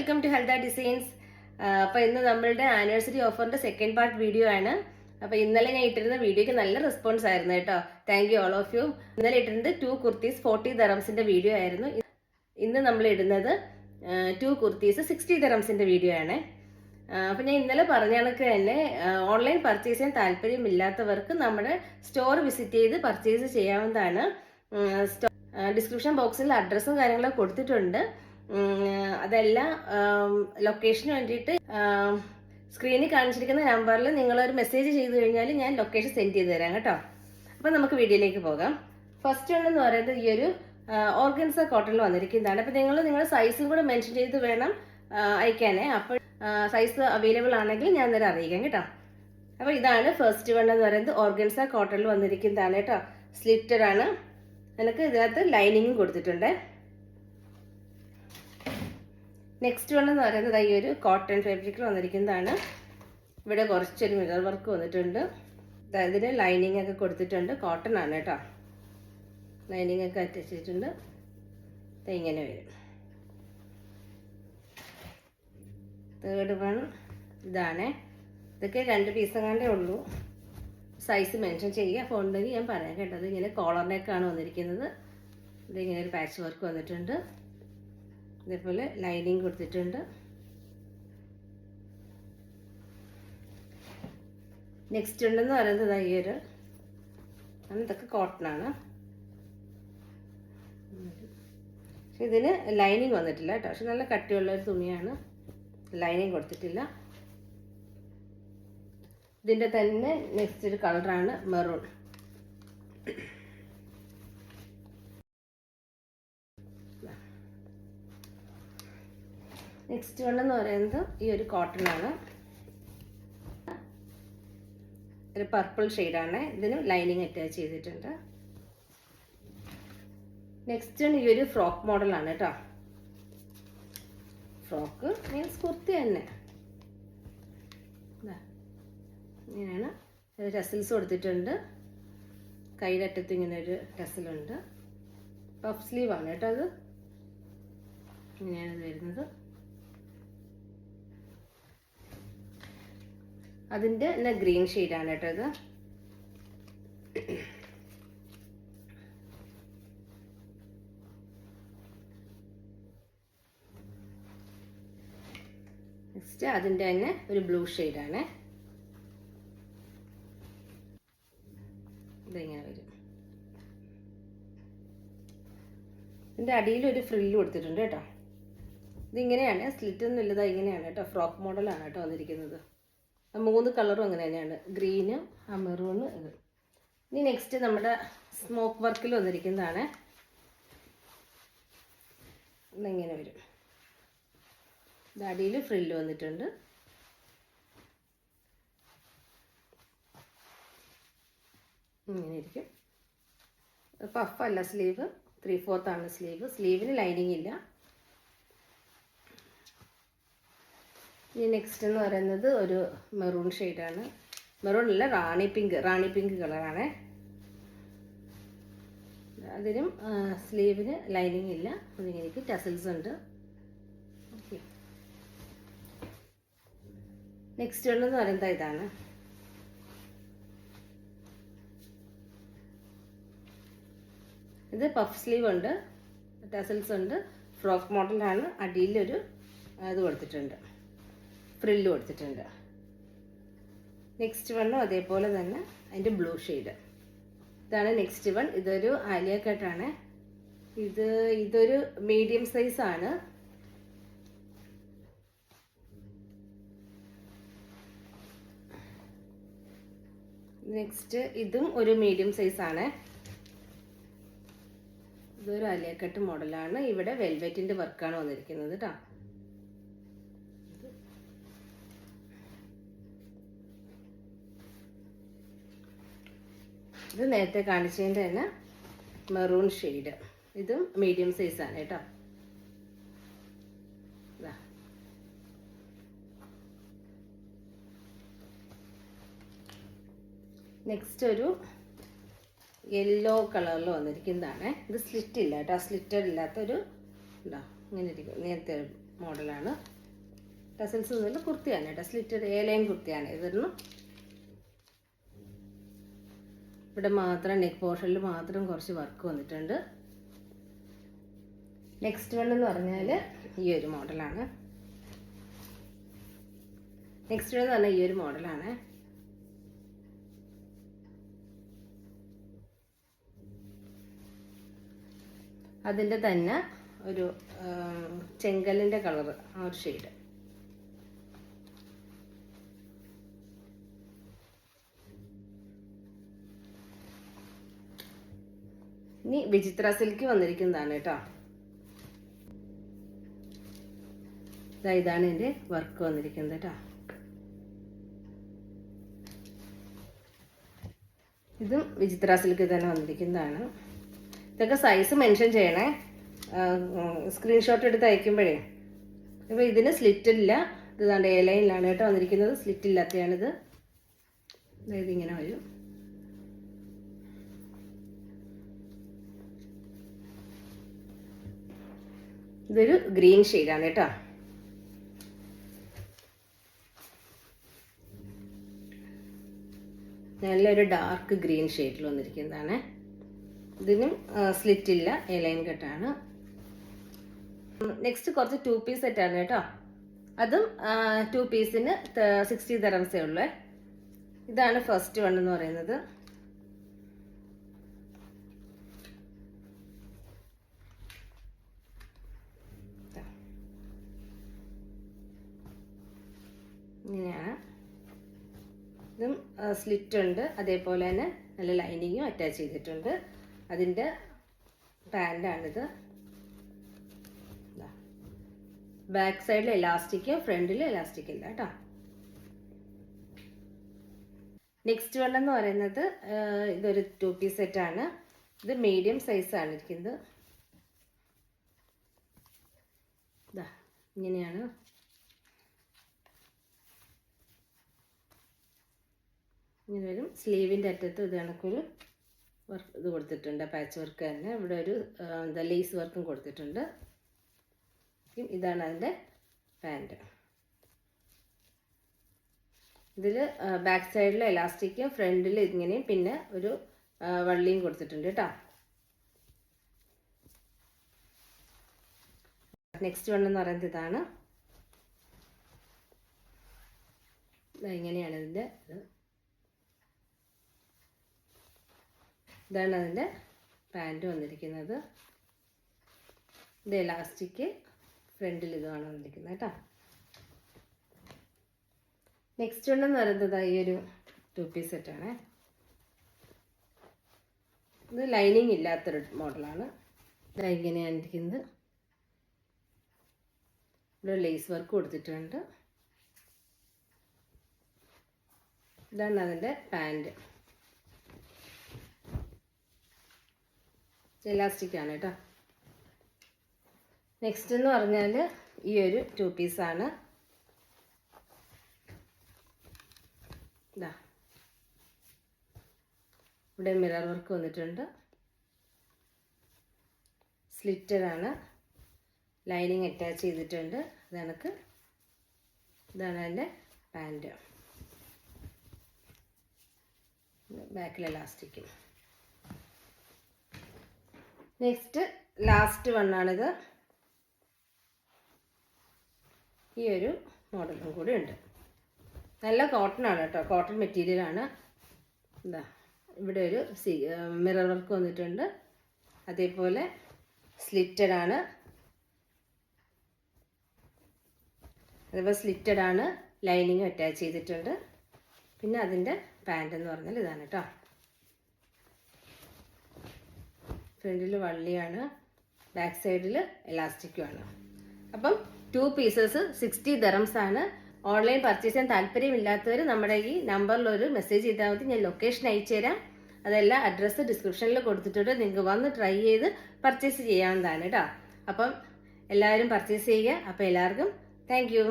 Welcome to ഹെൽദ designs. അപ്പോൾ ഇന്ന് നമ്മളുടെ ആനിവേഴ്സറി ഓഫറിന്റെ സെക്കൻഡ് പാർട്ട് വീഡിയോ ആണ്. അപ്പോൾ ഇന്നലെ ഞാൻ ഇട്ടിരുന്ന വീഡിയോക്ക് നല്ല റെസ്പോൺസ് ആയിരുന്നു കേട്ടോ. Thank you all of you. ഇന്നലെ ഇട്ടിരുന്നത് 2 കുർത്തീസ് 40 ദറംസിന്റെ വീഡിയോ ആയിരുന്നു. ഇന്ന് നമ്മൾ ഇടുന്നത് 2 കുർത്തീസ് 60 ദറംസിന്റെ വീഡിയോ ആണ്. അപ്പോൾ ഞാൻ ഇന്നലെ പറഞ്ഞ കണക്ക് തന്നെ ഓൺലൈൻ പർച്ചേസ് ചെയ്യാൻ താല്പര്യമില്ലാത്തവർക്ക് നമ്മുടെ സ്റ്റോർ വിസിറ്റ് ചെയ്ത് പർച്ചേസ് ചെയ്യാവുന്നതാണ്. ഡിസ്ക്രിപ്ഷൻ ബോക്സിൽ അഡ്രസ്സും കാര്യങ്ങളൊക്കെ കൊടുത്തിട്ടുണ്ട്. അതെല്ലാം ലൊക്കേഷന് വേണ്ടിയിട്ട് സ്ക്രീനിൽ കാണിച്ചിരിക്കുന്ന നമ്പറിൽ നിങ്ങളൊരു മെസ്സേജ് ചെയ്ത് കഴിഞ്ഞാൽ ഞാൻ ലൊക്കേഷൻ സെൻഡ് ചെയ്ത് തരാം കേട്ടോ. അപ്പോൾ നമുക്ക് വീഡിയോയിലേക്ക് പോകാം. ഫസ്റ്റ് ഉണ്ടെന്ന് പറയുന്നത് ഈ ഒരു ഓർഗൻസ കോട്ടണിൽ വന്നിരിക്കുന്നതാണ്. അപ്പോൾ നിങ്ങളുടെ സൈസും കൂടെ മെൻഷൻ ചെയ്ത് വേണം അയക്കാനേ. അപ്പോൾ സൈസ് അവൈലബിൾ ആണെങ്കിൽ ഞാൻ നേരെ അറിയിക്കാം കേട്ടോ. അപ്പോൾ ഇതാണ് ഫസ്റ്റ് വൺ എന്ന് പറയുന്നത് ഓർഗൻസ കോട്ടണിൽ വന്നിരിക്കുന്നതാണ് കേട്ടോ. സ്ലിറ്റഡ് ആണ്. എനിക്ക് ഇതിനകത്ത് ലൈനിങ്ങും കൊടുത്തിട്ടുണ്ട്. നെക്സ്റ്റ് വൺ എന്ന് പറയുന്നത് ഈ ഒരു കോട്ടൺ ഫാബ്രിക്കിൽ വന്നിരിക്കുന്നതാണ്. ഇവിടെ കുറച്ചൊരു മിറർ വർക്ക് വന്നിട്ടുണ്ട്. ഇതിന് ലൈനിങ് ഒക്കെ കൊടുത്തിട്ടുണ്ട്. കോട്ടൺ ആണ് കേട്ടോ. ലൈനിങ് ഒക്കെ അറ്റാച്ചിട്ടുണ്ട്. ഇങ്ങനെ വരും. തേർഡ് വൺ ഇതാണ്. ഇതൊക്കെ 2 പീസ് എങ്ങാണ്ടേ ഉള്ളൂ. സൈസ് മെൻഷൻ ചെയ്യുക. അപ്പോൾ ഉണ്ടെങ്കിൽ ഞാൻ പറയാം കേട്ടോ. അത് ഇങ്ങനെ കോളർ നെക്കാണ് വന്നിരിക്കുന്നത്. ഇതിങ്ങനെ ഒരു പാച്ച് വർക്ക് വന്നിട്ടുണ്ട്. ഇതേപോലെ ലൈനിങ് കൊടുത്തിട്ടുണ്ട്. നെക്സ്റ്റ് ഉണ്ടെന്ന് പറയുന്നത് ഈ ഒരു ഇതൊക്കെ കോട്ടൺ ആണ്. പക്ഷെ ഇതിന് ലൈനിങ് വന്നിട്ടില്ല കേട്ടോ. പക്ഷെ നല്ല കട്ടിയുള്ള ഒരു തുണിയാണ്. ലൈനിങ് കൊടുത്തിട്ടില്ല. ഇതിൻ്റെ തന്നെ നെക്സ്റ്റ് ഒരു കളറാണ് മെറൂൺ. നെക്സ്റ്റ് വൺ എന്ന് പറയുന്നത് ഈ ഒരു കോട്ടൺ ആണ്. ഒരു പർപ്പിൾ ഷെയ്ഡാണ്. ഇതിന് ലൈനിങ് അറ്റാച്ച് ചെയ്തിട്ടുണ്ട്. നെക്സ്റ്റ് ഈ ഒരു ഫ്രോക്ക് മോഡലാണ് കേട്ടോ. ഫ്രോക്ക് മീൻസ് കുർത്തി തന്നെ. ഇങ്ങനെയാണ്. ടസൽസ് കൊടുത്തിട്ടുണ്ട്. കൈയുടെ അറ്റത്ത് ഇങ്ങനെ ഒരു ടസലുണ്ട്. പഫ് സ്ലീവ് ആണ് കേട്ടോ. അത് ഇങ്ങനെയാണ് ഇത് വരുന്നത്. അതിൻ്റെ തന്നെ ഗ്രീൻ ഷെയ്ഡാണ് കേട്ടോ ഇത്. നെക്സ്റ്റ് അതിൻ്റെ തന്നെ ഒരു ബ്ലൂ ഷെയ്ഡാണ്. ഇതിങ്ങനെ വരും. ഇതിൻ്റെ അടിയിൽ ഒരു ഫ്രില്ല് കൊടുത്തിട്ടുണ്ട് കേട്ടോ. ഇതിങ്ങനെയാണ്. സ്ലിറ്റ് ഒന്നും ഇല്ലതാ. ഇങ്ങനെയാണ് കേട്ടോ. ഫ്രോക്ക് മോഡലാണ് കേട്ടോ വന്നിരിക്കുന്നത്. 3 കളറും അങ്ങനെ തന്നെയാണ്. ഗ്രീന്, മെറൂണ്, ഇത്. ഇനി നെക്സ്റ്റ് നമ്മുടെ സ്മോക്ക് വർക്കിൽ വന്നിരിക്കുന്നതാണ്. ഇതെങ്ങനെ വരും. ഇത് അടിയിൽ ഫ്രില്ല് വന്നിട്ടുണ്ട്. ഇങ്ങനെ ഇരിക്കും. പഫല്ല സ്ലീവ്. 3/4 ആണ് സ്ലീവ്. സ്ലീവിന് ലൈനിങ് ഇല്ല. ഇനി നെക്സ്റ്റ് എന്ന് പറയുന്നത് ഒരു മെറൂൺ ഷെയ്ഡാണ്. മെറൂൺ അല്ല, റാണി പിങ്ക് കളറാണ്. അതിനും സ്ലീവിന് ലൈനിങ് ഇല്ല. അതിങ്ങനെ ടസൽസ് ഉണ്ട്. ഓക്കെ. നെക്സ്റ്റ് ഉണ്ടെന്ന് പറയുന്നത് ഇതാണ്. ഇത് പഫ് സ്ലീവ് ഉണ്ട്. ടസൽസ് ഉണ്ട്. ഫ്രോക്ക് മോഡലാണ്. അടിയിലൊരു ഇത് കൊടുത്തിട്ടുണ്ട്. ഫ്രില്ല് കൊടുത്തിട്ടുണ്ട്. നെക്സ്റ്റ് വണ്ണും അതേപോലെ തന്നെ അതിൻ്റെ ബ്ലൂ ഷെയ്ഡ്. ഇതാണ് നെക്സ്റ്റ് വൺ. ഇതൊരു ആലിയ കട്ടാണ്. ഇതൊരു മീഡിയം സൈസാണ്. നെക്സ്റ്റ് ഇതും ഒരു മീഡിയം സൈസാണ്. ഇതൊരു ആലിയ കട്ട് മോഡലാണ്. ഇവിടെ വെൽവെറ്റിൻ്റെ വർക്കാണ് വന്നിരിക്കുന്നത് കേട്ടോ. ഇത് നേരത്തെ കാണിച്ചതിൻ്റെ തന്നെ മെറൂൺ ഷെയ്ഡ്. ഇതും മീഡിയം സൈസാണ് കേട്ടോ. നെക്സ്റ്റ് ഒരു യെല്ലോ കളറിൽ വന്നിരിക്കുന്നതാണ്. ഇത് സ്ലിറ്റ് ഇല്ല കേട്ടോ. സ്ലിറ്റഡ് ഇല്ലാത്തൊരു ഇങ്ങനെ ഇരിക്കും. നേരത്തെ മോഡലാണ്. ടസൽസ് ഒന്നുമില്ല, കുർത്തിയാണ് കേട്ടോ. സ്ലിറ്റഡ് എ ലൈൻ കുർത്തിയാണ് ഇതൊന്ന്. ഇവിടെ മാത്രം നെക്ക് പോർഷനിൽ മാത്രം കുറച്ച് വർക്ക് വന്നിട്ടുണ്ട്. നെക്സ്റ്റ് വൺ എന്ന് പറഞ്ഞാൽ ഈ ഒരു മോഡലാണ്. നെക്സ്റ്റ് വൺ എന്ന് പറഞ്ഞാൽ ഈ ഒരു മോഡലാണ്. അതിൻ്റെ തന്നെ ഒരു ചെങ്കലിൻ്റെ കളറ്, ആ ഒരു ഷെയ്ഡ്. ഇനി വിചിത്ര സിൽക്ക് വന്നിരിക്കുന്നതാണ് കേട്ടോ. ഇതാണ് എൻ്റെ വർക്ക് വന്നിരിക്കുന്നത് കേട്ടോ. ഇതും വിചിത്ര സിൽക്ക് തന്നെ വന്നിരിക്കുന്നതാണ്. ഇതൊക്കെ സൈസ് മെൻഷൻ ചെയ്യണേ, സ്ക്രീൻഷോട്ട് എടുത്ത് അയക്കുമ്പോഴേ. ഇപ്പോൾ ഇതിന് സ്ലിറ്റ് ഇല്ല, ഇതാണ്ട് എ ലൈനിലാണ് കേട്ടോ വന്നിരിക്കുന്നത്. സ്ലിറ്റ് ഇല്ലാത്തതാണിത്. അതായത് ഇങ്ങനെ വരും. ഇതൊരു ഗ്രീൻ ഷെയ്ഡാണ് കേട്ടോ. നല്ലൊരു ഡാർക്ക് ഗ്രീൻ ഷെയ്ഡിൽ വന്നിരിക്കുന്നതാണ്. ഇതിനും സ്ലിറ്റ് ഇല്ല, എ ലൈൻ കട്ടാണ്. നെക്സ്റ്റ് കുറച്ച് 2 പീസ് സെറ്റാണ് കേട്ടോ. അതും 2 പീസിന് 60 ദിറംസേ ഉള്ളൂ. ഇതാണ് ഫസ്റ്റ് വൺ എന്ന് പറയുന്നത്. ഇങ്ങനെയാണ്. ഇതും സ്ലിറ്റ് ഉണ്ട്, അതേപോലെ തന്നെ നല്ല ലൈനിങ്ങും അറ്റാച്ച് ചെയ്തിട്ടുണ്ട്. അതിൻ്റെ പാൻ്റാണിത്. ബാക്ക് സൈഡിൽ എലാസ്റ്റിക്കും ഫ്രണ്ടിൽ എലാസ്റ്റിക് ഇല്ല കേട്ടോ. നെക്സ്റ്റ് വൺ എന്ന് പറയുന്നത് ഇതൊരു 2 പീസ് സെറ്റാണ്. ഇത് മീഡിയം സൈസാണ് ഇരിക്കുന്നത്. ഇതാ ഇങ്ങനെയാണ്. ഇങ്ങനെ വരും. സ്ലീവിൻ്റെ അറ്റത്ത് ഇത് കണക്കൊരു വർക്ക് ഇത് കൊടുത്തിട്ടുണ്ട്, പാച്ച് വർക്ക് തന്നെ. ഇവിടെ ഒരു ലേസ് വർക്കും കൊടുത്തിട്ടുണ്ട്. ഇതാണ് അതിൻ്റെ പാൻറ്. ഇതിൽ ബാക്ക് സൈഡിൽ എലാസ്റ്റിക്കും ഫ്രണ്ടിൽ ഇങ്ങനെയും പിന്നെ ഒരു വള്ളിയും കൊടുത്തിട്ടുണ്ട് കേട്ടോ. നെക്സ്റ്റ് വൺ എന്ന് പറയുന്നത് ഇതാണ്. ഇങ്ങനെയാണ് ഇതിൻ്റെ ഇതാണ് അതിൻ്റെ പാൻറ് വന്നിരിക്കുന്നത്. ഇത് എലാസ്റ്റിക്, ഫ്രണ്ടിൽ ഇതാണ് വന്നിരിക്കുന്നത് കേട്ടോ. നെക്സ്റ്റ് വൺ എന്ന് പറയുന്നത് ഈ ഒരു 2 പീസ് സെറ്റാണ്. ഇത് ലൈനിങ് ഇല്ലാത്തൊരു മോഡലാണ്. ഇങ്ങനെയാണ് ഇരിക്കുന്നത്. ഇവിടെ ലേസ് വർക്ക് കൊടുത്തിട്ടുണ്ട്. ഇതാണ് അതിൻ്റെ പാൻറ്. എലാസ്റ്റിക് ആണ് കേട്ടോ. നെക്സ്റ്റ് എന്ന് പറഞ്ഞാൽ ഈ ഒരു 2 പീസാണ്. ഇതാ ഇവിടെ മിറർ വർക്ക് വന്നിട്ടുണ്ട്. സ്ലിറ്റഡ് ആണ്, ലൈനിങ് അറ്റാച്ച് ചെയ്തിട്ടുണ്ട്. ഇതാണ് അതിൻ്റെ പാൻറ്. ബാക്കിൽ എലാസ്റ്റിക്കും. Next last വണ്ണാണിത്. ഈ ഒരു മോഡലും കൂടി ഉണ്ട്. നല്ല കോട്ടൺ ആണ് കേട്ടോ, കോട്ടൺ മെറ്റീരിയലാണ്. എന്താ ഇവിടെ ഒരു മിറർ വർക്ക് വന്നിട്ടുണ്ട്. അതേപോലെ സ്ലിറ്റഡ് ആണ്. അതേപോലെ സ്ലിറ്റഡ് ആണ്, ലൈനിങ്ങും അറ്റാച്ച് ചെയ്തിട്ടുണ്ട്. പിന്നെ അതിൻ്റെ പാൻറ് എന്ന് പറഞ്ഞാൽ ഇതാണ് കേട്ടോ. ഫ്രണ്ടിൽ വള്ളിയാണ്, ബാക്ക് സൈഡിൽ എലാസ്റ്റിക്കുമാണ്. അപ്പം 2 പീസസ് 60 ദിറംസ് ആണ്. ഓൺലൈൻ പർച്ചേസ് ചെയ്യാൻ താല്പര്യമില്ലാത്തവർ നമ്മുടെ ഈ നമ്പറിൽ ഒരു മെസ്സേജ് ചെയ്താൽ മതി. ഞാൻ ലൊക്കേഷൻ അയച്ചു തരാം. അതെല്ലാം അഡ്രസ്സ് ഡിസ്ക്രിപ്ഷനിൽ കൊടുത്തിട്ടുണ്ട്. നിങ്ങൾക്ക് വന്ന് ട്രൈ ചെയ്ത് പർച്ചേസ് ചെയ്യാവുന്നതാണ് കേട്ടോ. അപ്പം എല്ലാവരും പർച്ചേസ് ചെയ്യുക. അപ്പോൾ എല്ലാവർക്കും താങ്ക് യു.